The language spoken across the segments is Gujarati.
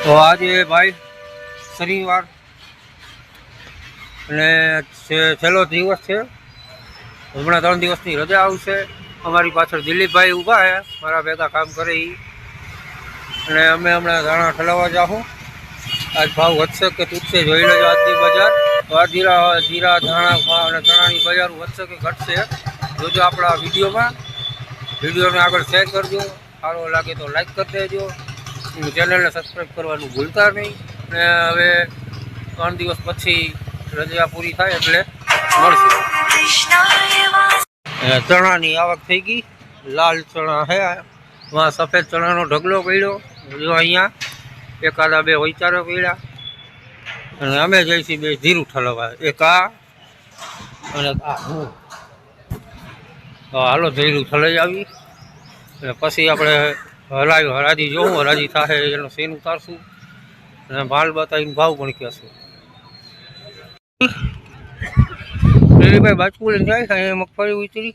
તો આજે ભાઈ શનિવાર અને છેલ્લો દિવસ છે. હમણાં 3 દિવસની રજા આવશે. અમારી પાછળ દિલીપભાઈ ઊભા છે, મારા ભેગા કામ કરે એ. અને અમે હમણાં ધાણા ઠલાવવા જાઉં. આજ ભાવ વધશે કે તૂટશે જોઈ લેજો. આજની બજાર જીરા ધાણા અને ચણાની બજાર વધશે કે ઘટશે જોજો આપણા વિડીયોને આગળ શેર કરજો. સારો લાગે તો લાઈક કરી દેજો. ચેનલને સબસ્ક્રાઈબ કરવાનું ભૂલતા નહીં. અને હવે 3 દિવસ પછી રજા પૂરી થાય એટલે મળશે. ચણાની આવક થઈ ગઈ. લાલ ચણા છે, એમાં સફેદ ચણાનો ઢગલો પડ્યો. જો અહીંયા એકાદા 2 વૈચારો પડ્યા. અને અમે જઈશું 2 જીરું ઠલવવા, એક આ અને આ. હાલો જીરું ઠલાઈ આવી અને પછી આપણે હરાજી જોવું. હરાજી થાય એનો સીન ઉતારશું અને માલ બતાવીને ભાવ પણ કહેશું. દિલીપભાઈ બાજુ લઈને જાય છે. અહીંયા મગફળી ઉતરી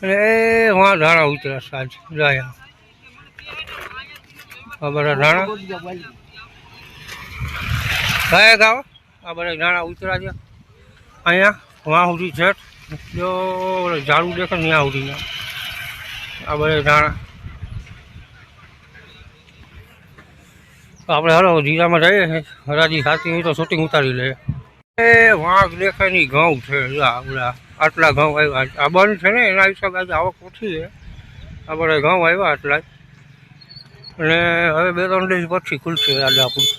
અને વાં ધાણા ઉતર્યા સાંજ જાય. આ બધા ધાણા કયા ગાવ? આ બધા ધાણા ઉતર્યા છે અહીંયા વાં સુધી છેટ. જો ઝાડુ દેખે ને ત્યાં સુધી આ બધા ધાણા. આપણે હાલો જીરામાં જઈએ. હરાજી સાચી હોય તો શૂટિંગ ઉતારી લઈએ. એ વાંક દેખાય નહીં ઘઉં છે. આટલા ઘઉં આવ્યા. આ બંધ છે ને એના હિસાબે આજે આવક ઓછી છે. આ બધા ઘઉં આવ્યા આટલા જ. અને હવે 2-3 દિવસ પછી ખુલશે આજે આપણું.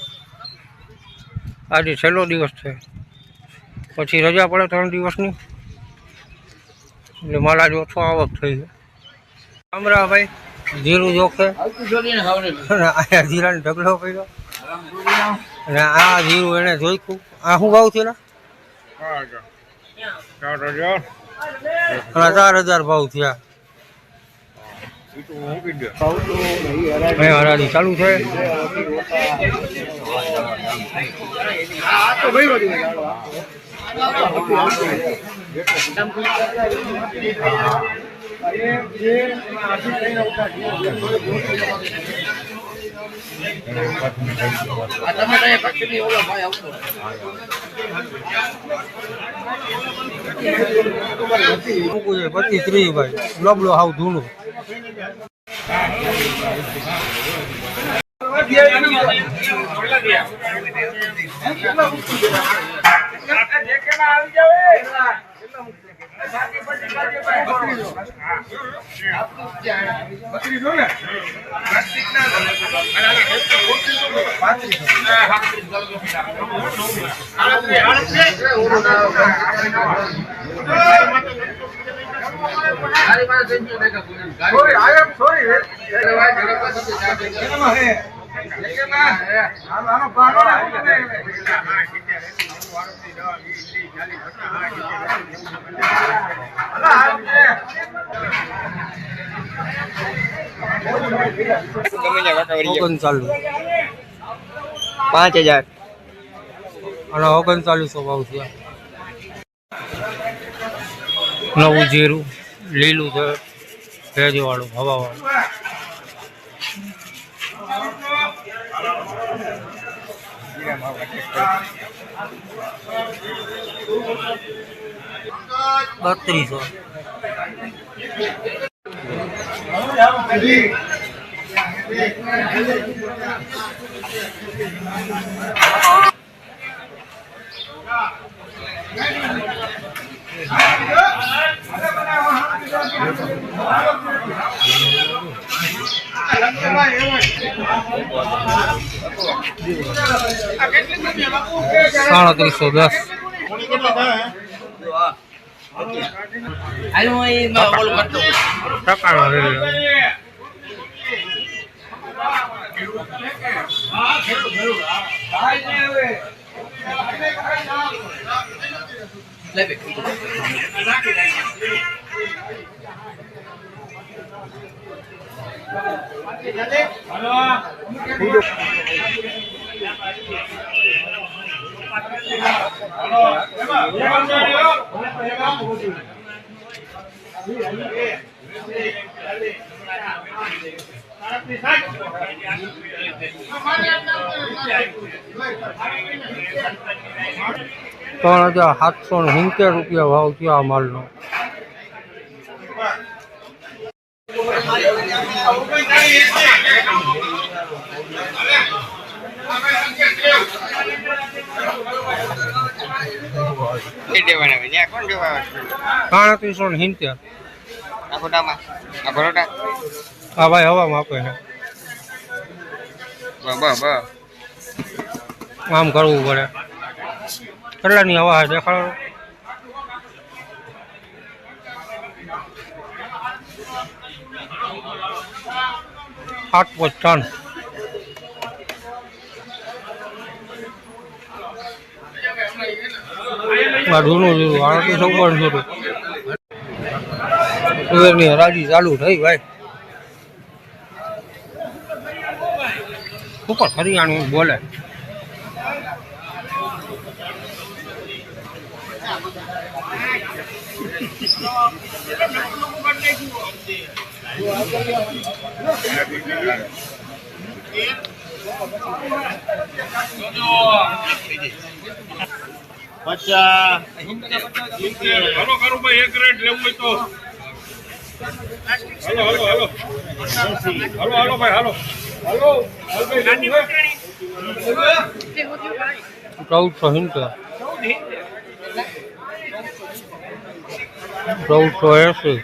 આજે છેલ્લો દિવસ છે, પછી રજા પડે 3 દિવસની એટલે મારા જ ઓછો આવક થઈ છે. અમરા ભાઈ જીરું જોખે અહીંયા જીરાનો ઢગલો પડ્યો. અને આ જીરું એને જોઈતું. આ શું ભાવ થયેલા? 4,000 ભાવ થયા. હરાજી ચાલુ છે. પચીસ 30 ભાઈ લબડો હાવ ધૂણું. ચાલુ 5,000 અને 3900 ભાવ થયા. નવું જીરું લીલું છે, ભેજવાળું હવાવાળું. $3200. ₹3,770 ભાવ થયો આ માલનો. ₹3,770. હા ભાઈ હવામાં આપે છે. આમ કરવું પડે. કેટલાની હવા છે દેખાડો. ₹8.3. જૂનું 8,900. તુવેરની હરાજી ચાલુ થઈ ભાઈ. ઉપર હરિયાણું બોલે. હાલો કરું ભાઈ એક રેટ લેવું હોય તો હાલો હાલો હાલો હાલો હાલો ભાઈ હાલો હાલો 1470. 1480. ₹2,080.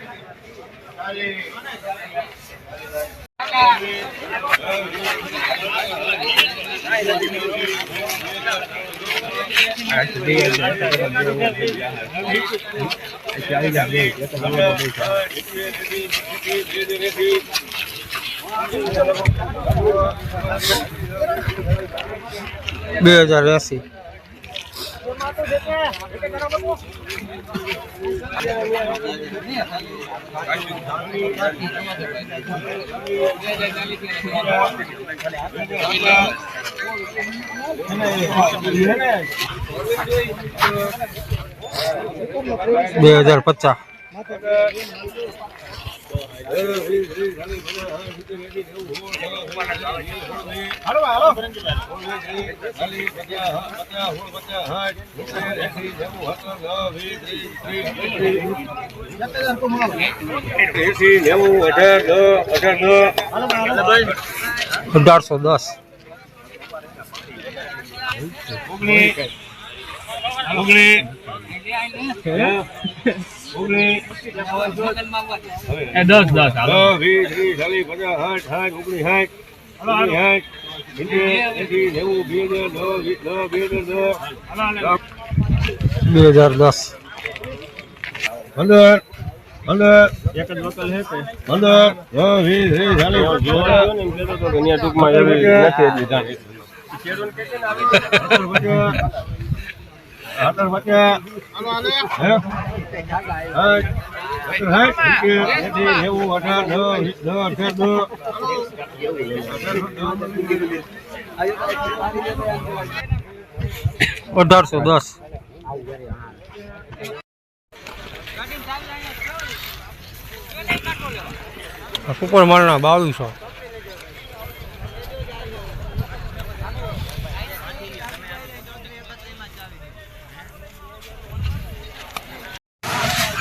₹2,050. હાલો હાલો ₹1,810. સુપર માલના 2200.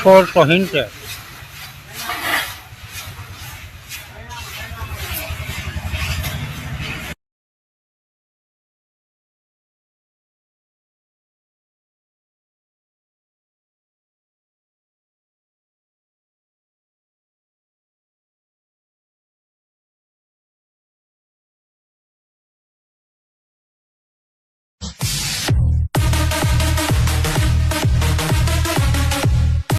₹1,670.